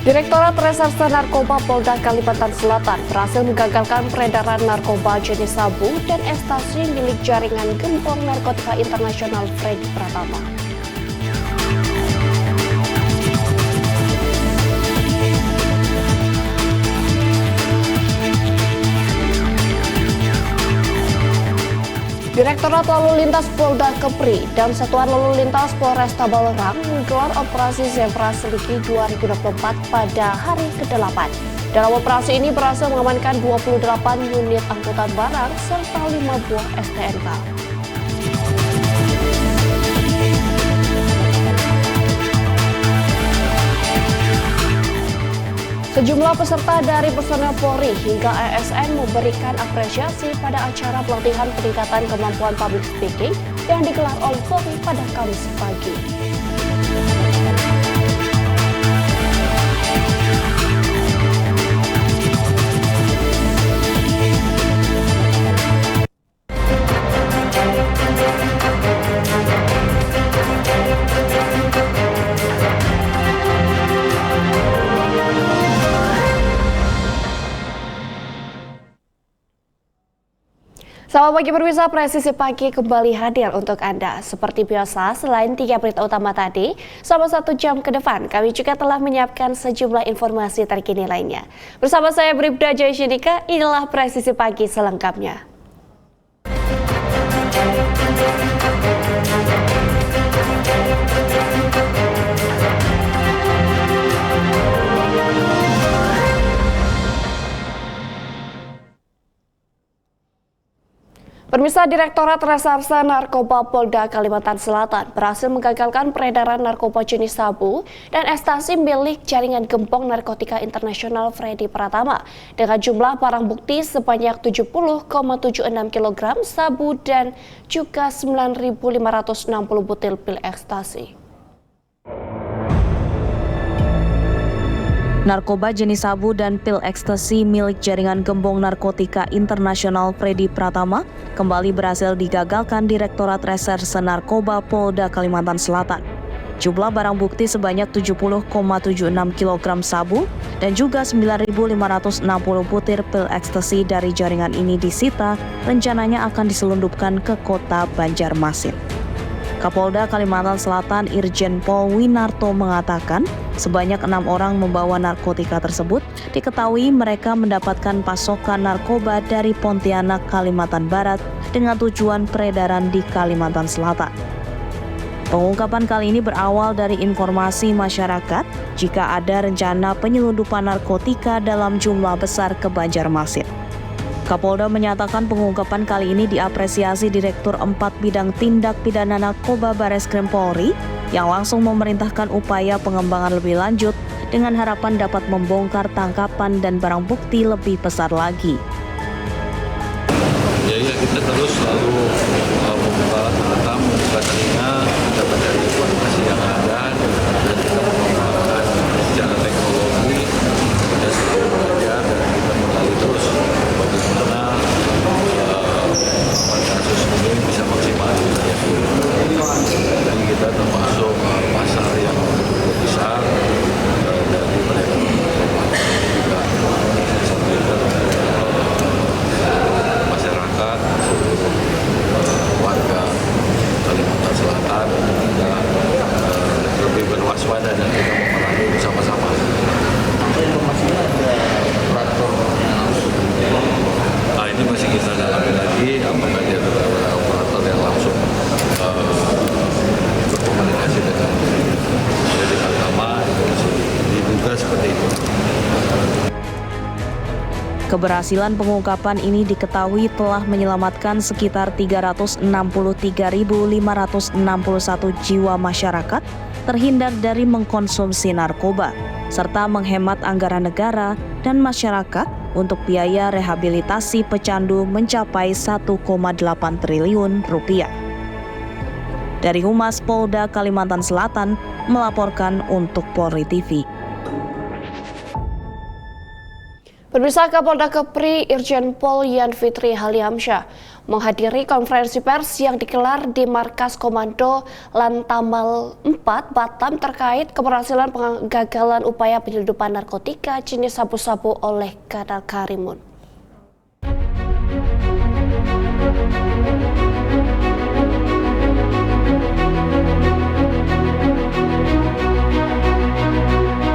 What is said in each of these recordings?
Direktorat Reserse Narkoba Polda Kalimantan Selatan berhasil menggagalkan peredaran narkoba jenis sabu dan ekstasi milik jaringan gembong narkotika internasional Freddy Pratama. Direktorat Lalu Lintas Polda Kepri dan Satuan Lalu Lintas Polresta Balerang menggelar operasi Zebra Seligi 2024 pada hari ke-8. Dalam operasi ini berhasil mengamankan 28 unit angkutan barang serta 5 buah STNK. Sejumlah peserta dari personel Polri hingga ASN memberikan apresiasi pada acara pelatihan peningkatan kemampuan public speaking yang digelar oleh Polri pada Kamis pagi. Selamat pagi pemirsa, Presisi Pagi kembali hadir untuk Anda. Seperti biasa, selain 3 berita utama tadi, selama 1 jam ke depan kami juga telah menyiapkan sejumlah informasi terkini lainnya. Bersama saya Bribda Jayashinika, inilah Presisi Pagi selengkapnya. Pemirsa, Direktorat Reserse Narkoba Polda Kalimantan Selatan berhasil menggagalkan peredaran narkoba jenis sabu dan ekstasi milik jaringan gembong narkotika internasional Freddy Pratama dengan jumlah barang bukti sebanyak 70,76 kg sabu dan juga 9.560 butir pil ekstasi. Narkoba jenis sabu dan pil ekstasi milik jaringan gembong narkotika internasional Freddy Pratama kembali berhasil digagalkan Direktorat Reserse Narkoba Polda Kalimantan Selatan. Jumlah barang bukti sebanyak 70,76 kg sabu dan juga 9.560 butir pil ekstasi dari jaringan ini disita, rencananya akan diselundupkan ke kota Banjarmasin. Kapolda Kalimantan Selatan Irjen Pol Winarto mengatakan sebanyak 6 orang membawa narkotika tersebut. Diketahui mereka mendapatkan pasokan narkoba dari Pontianak, Kalimantan Barat dengan tujuan peredaran di Kalimantan Selatan. Pengungkapan kali ini berawal dari informasi masyarakat jika ada rencana penyelundupan narkotika dalam jumlah besar ke Banjarmasin. Kapolda menyatakan pengungkapan kali ini diapresiasi Direktur 4 Bidang Tindak Pidana Narkoba Bareskrim Polri yang langsung memerintahkan upaya pengembangan lebih lanjut dengan harapan dapat membongkar tangkapan dan barang bukti lebih besar lagi. Ya, kita terus selalu membuka mata, membuka telinga, dapat dari informasi yang ada dan kita mengembangkan secara teknologi dan seluruh belajar dan kita menggali terus bagaimana kasus ini bisa maksimal. Dan kita termasuk pasar yang cukup besar dari mereka juga sampaikan masyarakat, warga Kalimantan Selatan kita lebih berwaspada dan kita memerangi bersama-sama. Informasinya ada operator ini masih kita dalami lagi, apakah dia adalah operator yang langsung berkomunikasi dengan Freddy Pratama, diduga seperti itu. Keberhasilan pengungkapan ini diketahui telah menyelamatkan sekitar 363.561 jiwa masyarakat terhindar dari mengkonsumsi narkoba, serta menghemat anggaran negara dan masyarakat untuk biaya rehabilitasi pecandu mencapai 1,8 triliun rupiah. Dari Humas Polda Kalimantan Selatan melaporkan untuk Polri TV. Pemirsa, Kapolda Kepri Irjen Pol Yan Fitri Haliamsyah menghadiri konferensi pers yang digelar di Markas Komando Lantamal 4 Batam terkait keberhasilan penggagalan upaya penyelundupan narkotika jenis sabu-sabu oleh Kanal Karimun.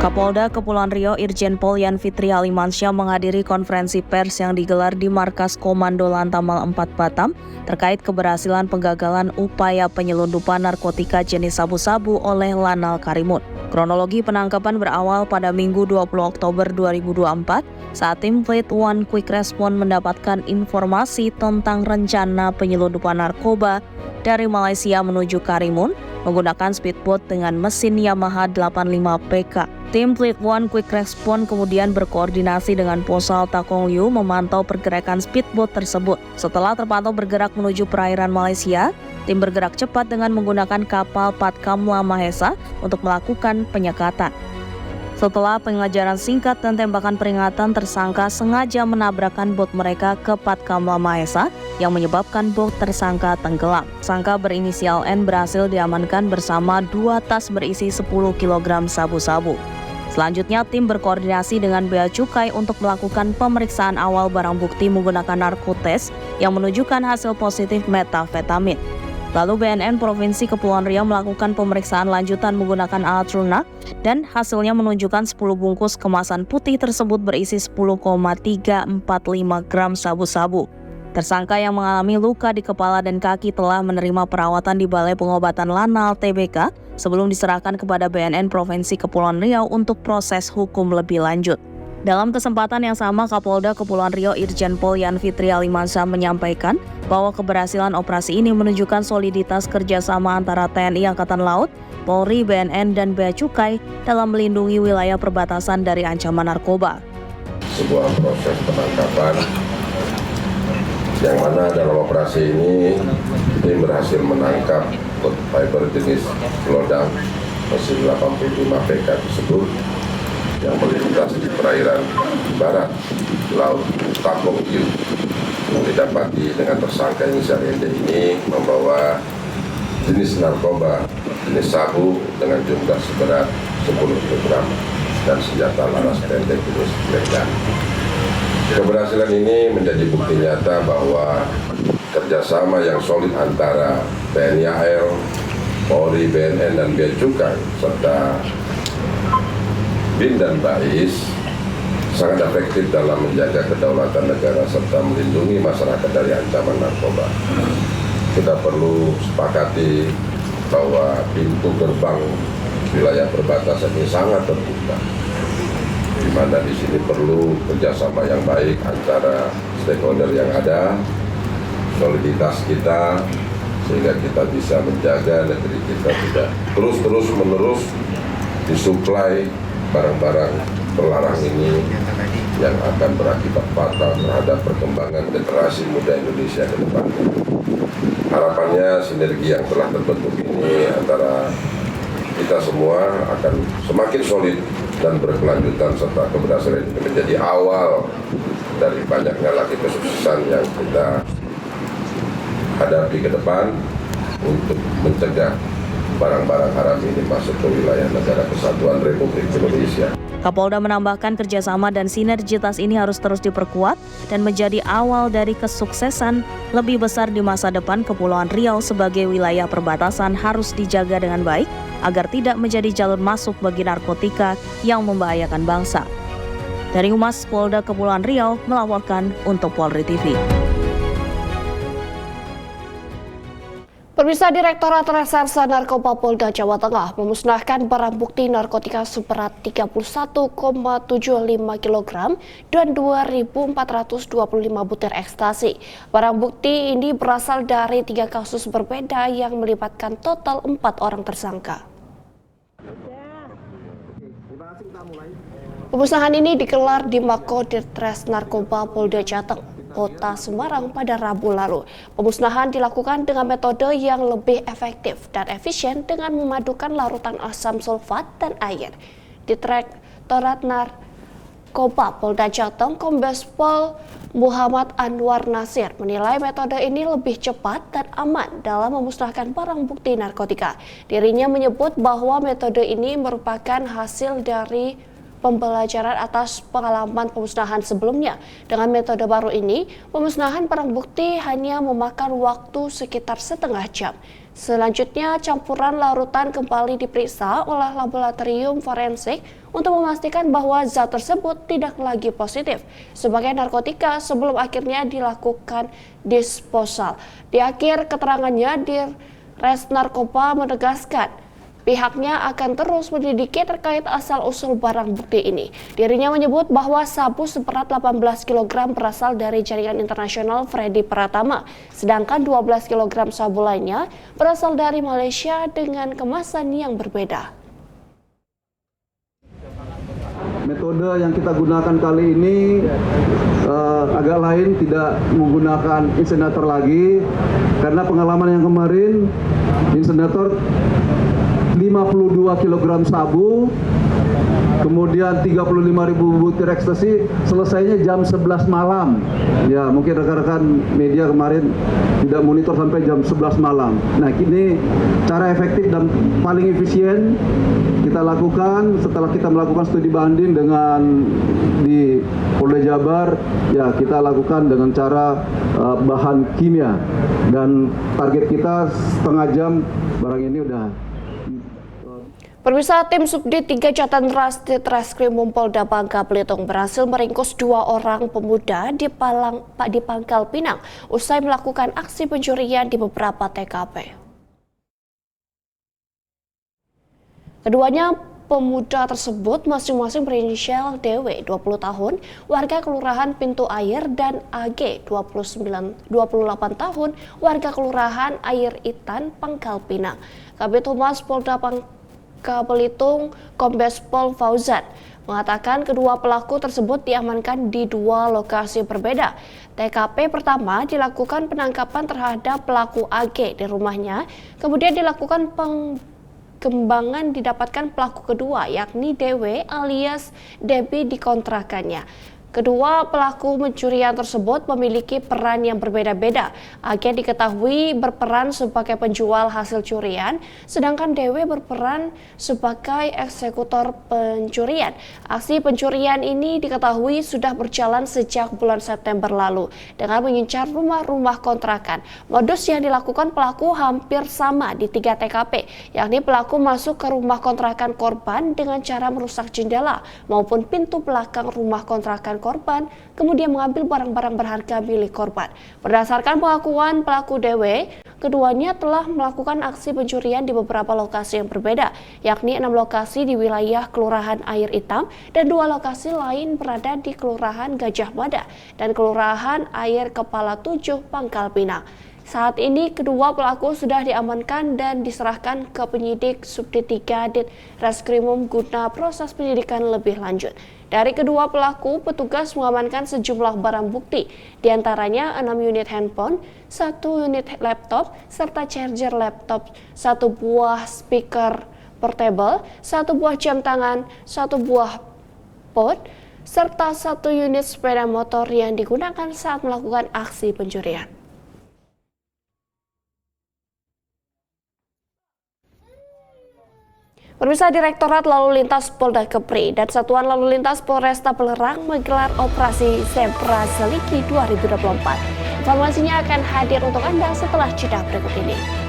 Kapolda Kepulauan Riau Irjen Pol Yan Fitri Alimansyah menghadiri konferensi pers yang digelar di Markas Komando Lantamal 4 Batam terkait keberhasilan penggagalan upaya penyelundupan narkotika jenis sabu-sabu oleh Lanal Karimun. Kronologi penangkapan berawal pada Minggu 20 Oktober 2024 saat tim Fleet One Quick Response mendapatkan informasi tentang rencana penyelundupan narkoba dari Malaysia menuju Karimun menggunakan speedboat dengan mesin Yamaha 85 PK. Tim Fleet One Quick Response kemudian berkoordinasi dengan Posal Takong Yu memantau pergerakan speedboat tersebut. Setelah terpantau bergerak menuju perairan Malaysia, tim bergerak cepat dengan menggunakan kapal Patkamla Mahesa untuk melakukan penyekatan. Setelah pengajaran singkat dan tembakan peringatan, tersangka sengaja menabrakkan bot mereka ke Patkamla Mahesa yang menyebabkan bot tersangka tenggelam. Tersangka berinisial N berhasil diamankan bersama 2 tas berisi 10 kg sabu-sabu. Selanjutnya, tim berkoordinasi dengan Bea Cukai untuk melakukan pemeriksaan awal barang bukti menggunakan narkotes yang menunjukkan hasil positif metafetamin. Lalu BNN Provinsi Kepulauan Riau melakukan pemeriksaan lanjutan menggunakan alat lunak dan hasilnya menunjukkan 10 bungkus kemasan putih tersebut berisi 10,345 gram sabu-sabu. Tersangka yang mengalami luka di kepala dan kaki telah menerima perawatan di Balai Pengobatan Lanal TBK sebelum diserahkan kepada BNN Provinsi Kepulauan Riau untuk proses hukum lebih lanjut. Dalam kesempatan yang sama, Kapolda Kepulauan Riau Irjen Pol Yan Fitri Alimansyah menyampaikan bahwa keberhasilan operasi ini menunjukkan soliditas kerjasama antara TNI Angkatan Laut, Polri, BNN, dan Bea Cukai dalam melindungi wilayah perbatasan dari ancaman narkoba. Sebuah proses penangkapan yang mana dalam operasi ini tim berhasil menangkap fiber jenis lodang mesin 85 PK tersebut yang melintas di perairan barat Laut Takong Yu. Didapati dengan tersangka inisial ND ini membawa jenis narkoba jenis sabu dengan jumlah seberat 10 kg dan senjata laras pendek jenis legan. Keberhasilan ini menjadi bukti nyata bahwa kerjasama yang solid antara TNI AL, Polri, BNN, dan Bea Cukai serta BIN dan BAIS sangat efektif dalam menjaga kedaulatan negara serta melindungi masyarakat dari ancaman narkoba. Kita perlu sepakati bahwa pintu gerbang wilayah perbatasan ini sangat terbuka, di mana di sini perlu kerjasama yang baik antara stakeholder yang ada, soliditas kita, sehingga kita bisa menjaga negeri kita tidak terus-menerus disuplai barang-barang terlarang ini yang akan berakibat fatal terhadap perkembangan generasi muda Indonesia ke depan. Harapannya sinergi yang telah terbentuk ini antara kita semua akan semakin solid dan berkelanjutan serta keberhasilan ini menjadi awal dari banyaknya lagi kesuksesan yang kita hadapi ke depan untuk mencegah barang-barang haram ini masuk ke wilayah negara kesatuan Republik Indonesia. Kapolda menambahkan kerjasama dan sinergitas ini harus terus diperkuat dan menjadi awal dari kesuksesan lebih besar di masa depan. Kepulauan Riau sebagai wilayah perbatasan harus dijaga dengan baik agar tidak menjadi jalur masuk bagi narkotika yang membahayakan bangsa. Dari Humas Polda Kepulauan Riau melaporkan untuk Polri TV. Pemirsa, Direktorat Reserse Narkoba Polda Jawa Tengah memusnahkan barang bukti narkotika seberat 31,75 kg dan 2.425 butir ekstasi. Barang bukti ini berasal dari 3 kasus berbeda yang melibatkan total 4 orang tersangka. Pemusnahan ini digelar di Mako Ditres Narkoba Polda Jateng, Kota Semarang pada Rabu lalu. Pemusnahan dilakukan dengan metode yang lebih efektif dan efisien dengan memadukan larutan asam sulfat dan air. Direktorat Narkoba Polda Jateng Kombes Pol Muhammad Anwar Nasir menilai metode ini lebih cepat dan aman dalam memusnahkan barang bukti narkotika. Dirinya menyebut bahwa metode ini merupakan hasil dari pembelajaran atas pengalaman pemusnahan sebelumnya. Dengan metode baru ini, pemusnahan barang bukti hanya memakan waktu sekitar setengah jam. Selanjutnya, campuran larutan kembali diperiksa oleh laboratorium forensik untuk memastikan bahwa zat tersebut tidak lagi positif sebagai narkotika sebelum akhirnya dilakukan disposal. Di akhir keterangannya, Res Narkoba menegaskan pihaknya akan terus menyelidiki terkait asal-usul barang bukti ini. Dirinya menyebut bahwa sabu seberat 18 kg berasal dari jaringan internasional Freddy Pratama, sedangkan 12 kg sabu lainnya berasal dari Malaysia dengan kemasan yang berbeda. Metode yang kita gunakan kali ini agak lain, tidak menggunakan inseminator lagi, karena pengalaman yang kemarin inseminator 52 kg sabu, kemudian 35.000 butir ekstasi, selesainya jam 11 malam. Ya, mungkin rekan-rekan media kemarin tidak monitor sampai jam 11 malam. Nah, ini cara efektif dan paling efisien kita lakukan setelah kita melakukan studi banding dengan di Polda Jabar. Ya, kita lakukan dengan cara bahan kimia, dan target kita setengah jam barang ini udah. Pemirsa, tim Subdit 3 Jatan Ras Ditreskrimum Polda Bangka Belitung berhasil meringkus 2 orang pemuda di Pangkal Pinang usai melakukan aksi pencurian di beberapa TKP. Keduanya pemuda tersebut masing-masing berinisial DW 20 tahun, warga Kelurahan Pintu Air, dan AG 28 tahun, warga Kelurahan Air Itan, Pangkal Pinang. Kabid Humas Polda Bangka Belitung, Kombes Pol Fauzan, mengatakan kedua pelaku tersebut diamankan di 2 lokasi berbeda. TKP pertama dilakukan penangkapan terhadap pelaku AG di rumahnya, kemudian dilakukan pengembangan didapatkan pelaku kedua, yakni DW alias Debbie di kontrakannya. Kedua pelaku pencurian tersebut memiliki peran yang berbeda-beda. AG diketahui berperan sebagai penjual hasil curian, sedangkan DW berperan sebagai eksekutor pencurian. Aksi pencurian ini diketahui sudah berjalan sejak bulan September lalu dengan mengincar rumah-rumah kontrakan. Modus yang dilakukan pelaku hampir sama di 3 TKP, yakni pelaku masuk ke rumah kontrakan korban dengan cara merusak jendela maupun pintu belakang rumah kontrakan korban, kemudian mengambil barang-barang berharga milik korban. Berdasarkan pengakuan pelaku DW, keduanya telah melakukan aksi pencurian di beberapa lokasi yang berbeda, yakni 6 lokasi di wilayah Kelurahan Air Hitam dan 2 lokasi lain berada di Kelurahan Gajah Mada dan Kelurahan Air Kepala 7 Pangkal Pinang. Saat ini kedua pelaku sudah diamankan dan diserahkan ke penyidik Subdit 3 Ditreskrimum guna proses penyidikan lebih lanjut. Dari kedua pelaku, petugas mengamankan sejumlah barang bukti, diantaranya 6 unit handphone, 1 unit laptop, serta charger laptop, 1 buah speaker portable, 1 buah jam tangan, 1 buah pod, serta 1 unit sepeda motor yang digunakan saat melakukan aksi pencurian. Pemirsa, Direktorat Lalu Lintas Polda Kepri dan Satuan Lalu Lintas Polresta Belerang menggelar operasi Zebra Seliki 2024. Informasinya akan hadir untuk Anda setelah jeda berikut ini.